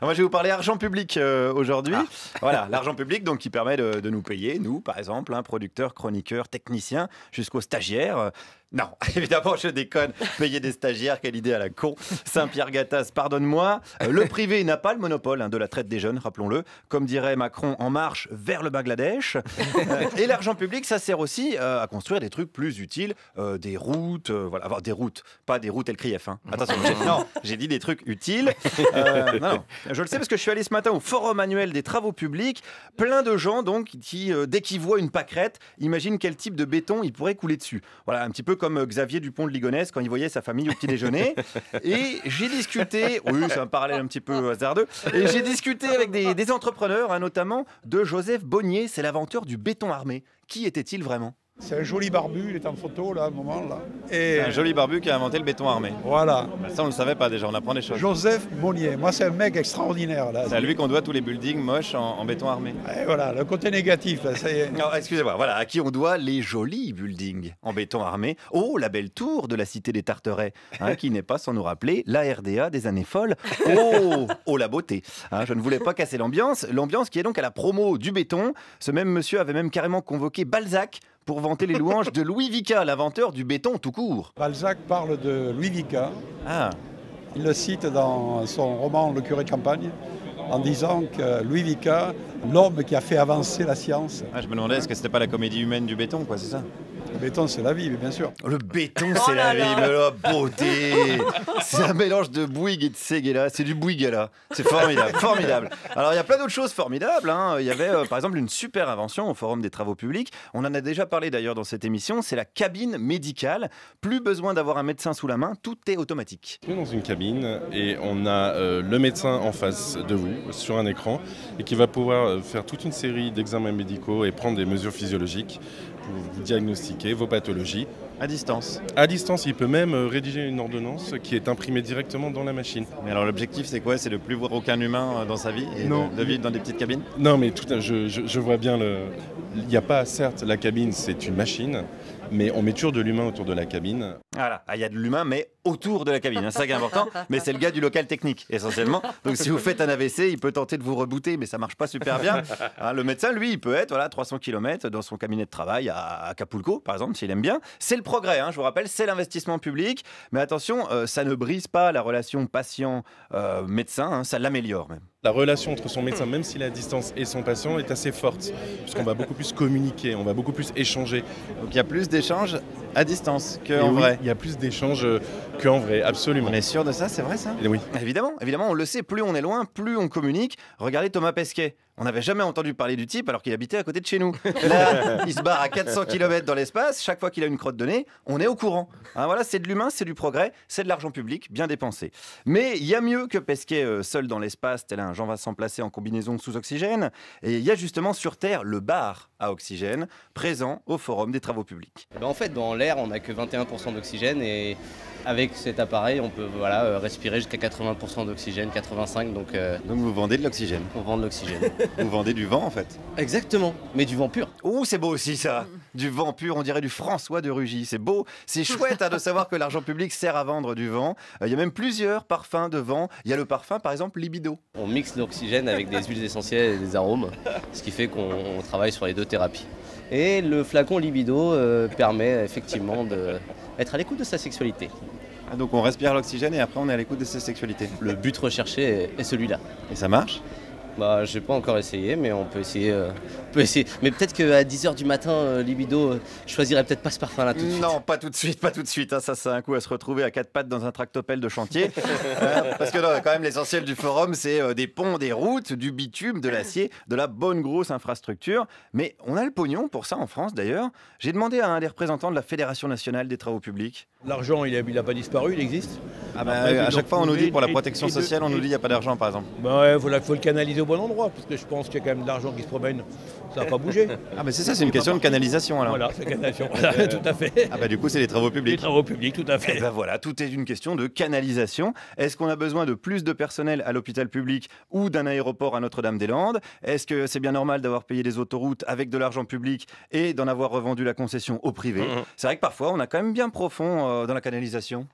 Moi, je vais vous parler argent public aujourd'hui. Ah. Voilà, l'argent public donc, qui permet de nous payer, nous, par exemple, producteurs, chroniqueurs, techniciens, jusqu'aux stagiaires. Non, évidemment, je déconne. Payer des stagiaires, quelle idée à la con. Saint-Pierre Gattaz, pardonne-moi. Le privé n'a pas le monopole de la traite des jeunes, rappelons-le. Comme dirait Macron, en marche vers le Bangladesh. Et l'argent public, ça sert aussi à construire des trucs plus utiles. Des routes, voilà, avoir des routes, pas des routes LCRIF. Attention, non, j'ai dit des trucs utiles. Non, je le sais parce que je suis allé ce matin au forum annuel des travaux publics. Plein de gens, donc, qui, dès qu'ils voient une pâquerette, imaginent quel type de béton il pourrait couler dessus. Voilà, un petit peu comme Xavier Dupont de Ligonnès quand il voyait sa famille au petit déjeuner. Et j'ai discuté, oui, c'est un parallèle un petit peu hasardeux, et j'ai discuté avec des entrepreneurs, notamment de Joseph Bonnier, c'est l'inventeur du béton armé. Qui était-il vraiment ? C'est un joli barbu, il est en photo là, à un moment là. Et Un joli barbu qui a inventé le béton armé. voilà, Ça, on ne le savait pas déjà, on apprend des choses. Joseph Monnier. Moi, c'est un mec extraordinaire là. C'est à lui qu'on doit tous les buildings moches en béton armé. Et voilà, le côté négatif là, ça y est. Non, excusez-moi, voilà, à qui on doit les jolis buildings en béton armé. Oh, la belle tour de la cité des Tarterets, qui n'est pas sans nous rappeler la RDA des années folles. Oh, la beauté. Je ne voulais pas casser l'ambiance qui est donc à la promo du béton. Ce même monsieur avait même carrément convoqué Balzac pour vanter les louanges de Louis Vicat, l'inventeur du béton tout court. Balzac parle de Louis Vicat. Ah, Il le cite dans son roman Le curé de campagne en disant que Louis Vicat, l'homme qui a fait avancer la science. je me demandais, est-ce que c'était pas la comédie humaine du béton, quoi, c'est ça ? Le béton, c'est la vie, bien sûr. Le béton, c'est la vie, mais la beauté. C'est un mélange de Bouygues et de Séguéla. C'est du Bouygues, c'est formidable, formidable. Alors, il y a plein d'autres choses formidables. Il y avait, par exemple, une super invention au Forum des Travaux Publics. On en a déjà parlé d'ailleurs dans cette émission. C'est la cabine médicale. Plus besoin d'avoir un médecin sous la main. Tout est automatique. On est dans une cabine et on a le médecin en face de vous sur un écran et qui va pouvoir faire toute une série d'examens médicaux et prendre des mesures physiologiques pour vous diagnostiquer vos pathologies. À distance. À distance, il peut même rédiger une ordonnance qui est imprimée directement dans la machine. Mais alors, l'objectif, c'est quoi ? C'est de plus voir aucun humain dans sa vie et Non. de vivre dans des petites cabines ? Non, mais je vois bien le... Il n'y a pas, certes, la cabine, c'est une machine, mais on met toujours de l'humain autour de la cabine. Voilà, il y a de l'humain, mais autour de la cabine. C'est ça qui est important. Mais c'est le gars du local technique, essentiellement. Donc, si vous faites un AVC, il peut tenter de vous rebooter, mais ça marche pas super bien. Le médecin, lui, il peut être 300 km dans son cabinet de travail à Acapulco, par exemple, s'il aime bien. C'est le progrès, je vous rappelle, c'est l'investissement public. Mais attention, ça ne brise pas la relation patient-médecin, ça l'améliore même. La relation entre son médecin, même s'il est à distance, et son patient est assez forte, puisqu'on va beaucoup plus communiquer, on va beaucoup plus échanger. Donc, il y a plus d'échanges à distance qu'en vrai. Il y a plus d'échanges qu'en vrai, absolument. On est sûr de ça, c'est vrai ça ? Et oui. Évidemment, on le sait, plus on est loin, plus on communique. Regardez Thomas Pesquet. On n'avait jamais entendu parler du type alors qu'il habitait à côté de chez nous. Là, il se barre à 400 km dans l'espace. Chaque fois qu'il a une crotte de nez, on est au courant. Voilà, c'est de l'humain, c'est du progrès, c'est de l'argent public bien dépensé. Mais il y a mieux que Pesquet seul dans l'espace, tel un Jean-Vincent placé en combinaison sous oxygène. Et il y a justement sur Terre le bar à oxygène, présent au Forum des Travaux Publics. En fait, dans l'air, on n'a que 21% d'oxygène et avec cet appareil, on peut respirer jusqu'à 80% d'oxygène, 85%. Donc vous vendez de l'oxygène. on vend de l'oxygène. Vous vendez du vent en fait. Exactement, mais du vent pur. Oh, c'est beau aussi ça. Du vent pur, on dirait du François de Rugy. C'est beau, c'est chouette de savoir que l'argent public sert à vendre du vent. Il y a même plusieurs parfums de vent. Il y a le parfum par exemple Libido. On mixe l'oxygène avec des huiles essentielles et des arômes, ce qui fait qu'on travaille sur les deux thérapies. Et le flacon Libido permet effectivement d'être à l'écoute de sa sexualité. Donc on respire l'oxygène et après on est à l'écoute de sa sexualité. Le but recherché est celui-là. Et ça marche ? Je n'ai pas encore essayé, mais on peut essayer. Mais peut-être qu'à 10h du matin, Libido, je choisirais peut-être pas ce parfum-là tout de suite. Non, pas tout de suite, pas tout de suite. Ça, c'est un coup à se retrouver à quatre pattes dans un tractopelle de chantier. Parce que non, quand même, l'essentiel du forum, c'est des ponts, des routes, du bitume, de l'acier, de la bonne grosse infrastructure. Mais on a le pognon pour ça en France, d'ailleurs. J'ai demandé à un des représentants de la Fédération nationale des travaux publics. L'argent, il n'a pas disparu, il existe. À chaque fois, on nous dit pour la protection sociale, on nous dit qu'il n'y a pas d'argent, par exemple. Faut le canaliser au bon endroit, parce que je pense qu'il y a quand même de l'argent qui se promène. Ça n'a pas bougé. C'est ça, c'est une question de canalisation alors. Voilà, c'est canalisation. Voilà, tout à fait. Du coup, c'est les travaux Les publics. travaux publics, tout à fait. Voilà, tout est une question de canalisation. Est-ce qu'on a besoin de plus de personnel à l'hôpital public ou d'un aéroport à Notre-Dame-des-Landes ? Est-ce que c'est bien normal d'avoir payé des autoroutes avec de l'argent public et d'en avoir revendu la concession au privé ? C'est vrai que parfois, on a quand même bien profond dans la canalisation.